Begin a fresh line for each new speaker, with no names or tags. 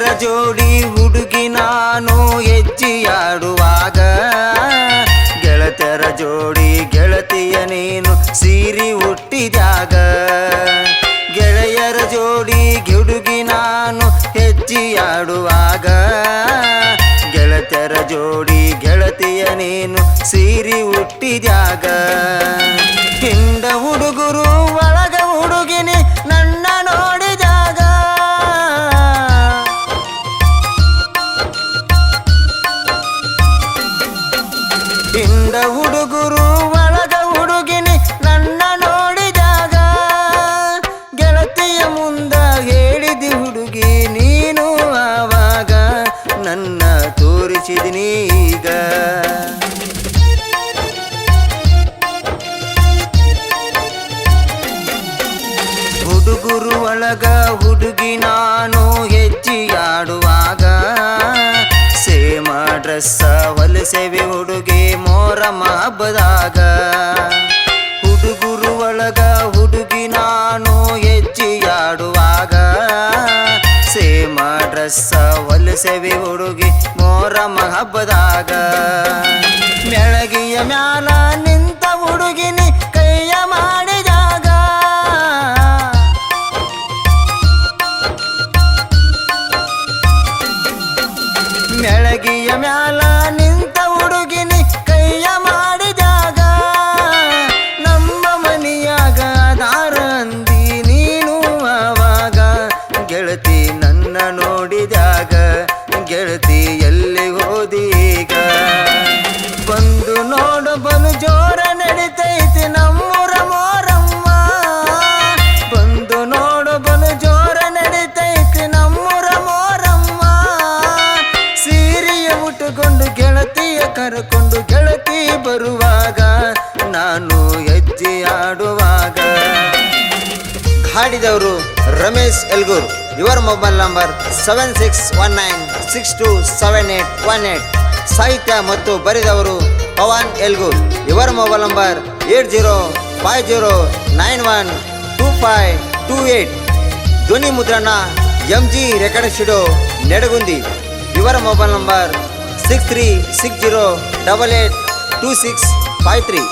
ಗೆಳೆಯರ ಜೋಡಿ ಹುಡುಗಿ ನಾನು ಹೆಜ್ಜೆಯಾಡುವಾಗ ಗೆಳತಿಯರ ಜೋಡಿ ಗೆಳತಿಯ ನೀನು ಸೀರಿ ಹುಟ್ಟಿದಾಗ ಗೆಳೆಯರ ಜೋಡಿ ಹುಡುಗಿ ನಾನು ಹೆಜ್ಜೆಯಾಡುವಾಗ ಗೆಳತಿಯರ ಜೋಡಿ ಗೆಳತಿಯ ನೀನು ಸೀರಿ ಹುಟ್ಟಿದಾಗ ಹಿಂದ ಹುಡುಗರು ಒಳಗ ಹುಡುಗಿನಿ ನನ್ನ ನೋಡಿದಾಗ ಹಿಂದ ಹುಡುಗರು ಒಳಗ ಹುಡುಗಿನಿ ನನ್ನ ನೋಡಿದಾಗ ಗೆಳತಿಯ ಮುಂದ ಹೇಳಿದಿ ಹುಡುಗಿ ನೀನು ಆವಾಗ ನನ್ನ ತೋರಿಸಿದಿನಿ ಈಗ ಹುಡುಗರು ಒಳಗ ಹುಡುಗಿ ನಾನು ಹೆಜ್ಜೆಯಾಡುವಾಗ ಸೇಮ ಡ್ರೆಸ್ಸ ಹೊಲಿಸೆವಿ ಹುಡುಗಿ ಮೊಹರಂ ಹಬ್ಬದಾಗ ಹುಡುಗರು ಒಳಗ ಹುಡುಗಿ ನಾನು ಹೆಜ್ಜೆಯಾಡುವಾಗ ಸೇಮ ಡ್ರೆಸ್ಸ ಹೊಲಿಸೆವಿ ಹುಡುಗಿ ಮೊಹರಂ ಹಬ್ಬದಾಗ ಮೆಳಗಿಯ ಮ್ಯಾಲ ನಿಂತ ಹುಡುಗಿನಿ ಕೈಯ ಮಾಡಿದಾಗ ಮೆಳಗಿಯ ಮ್ಯಾಲ ನಿಂತ ಹುಡುಗಿನಿ ಕೈಯ ಮಾಡಿದಾಗ ನಮ್ಮ ಮನಿಯಾಗ ದಾರ ಅಂದಿ ನೀನು ಆವಾಗ ಗೆಳತಿ ನನ್ನ ನೋಡಿದಾಗ ಗೆಳತಿ ಎಲ್ಲಿ ಹೋದೀಗ ಬಂದು ನೋಡು ಬಲು ಜೋರ ನಡಿತೈತಿ ನಮ್ಮೂರ ಮೊಹರಮ್ಮ ಬಂದು ನೋಡು ಬಲು ಜೋರ ನಡಿತೈತಿ ನಮ್ಮೂರ ಮೊಹರಮ್ಮ ಸೀರೆಯ ಉಟ್ಟುಕೊಂಡು ಗೆಳತಿಯ ಕರ್ಕೊಂಡು ಗೆಳತಿ ಬರುವಾಗ ನಾನು ಹೆಜ್ಜೆ ಆಡುವಾಗ ಹಾಡಿದವರು ರಮೇಶ್ ಎಲ್ಗೂರ್. ಇವರ ಮೊಬೈಲ್ ನಂಬರ್ 7619627818. ಸಾಹಿತ್ಯ ಮತ್ತು ಬರೆದವರು ಪವನ್ ಎಲ್ಗೂರ್. ಇವರ ಮೊಬೈಲ್ ನಂಬರ್ 8050912528. ಧ್ವನಿ ಮುದ್ರಣ MG ರೆಕಾರ್ಡ್ ಸ್ಟುಡಿಯೋ ನೆಡಗುಂದಿ. ಇವರ ಮೊಬೈಲ್ ನಂಬರ್ 6360882653.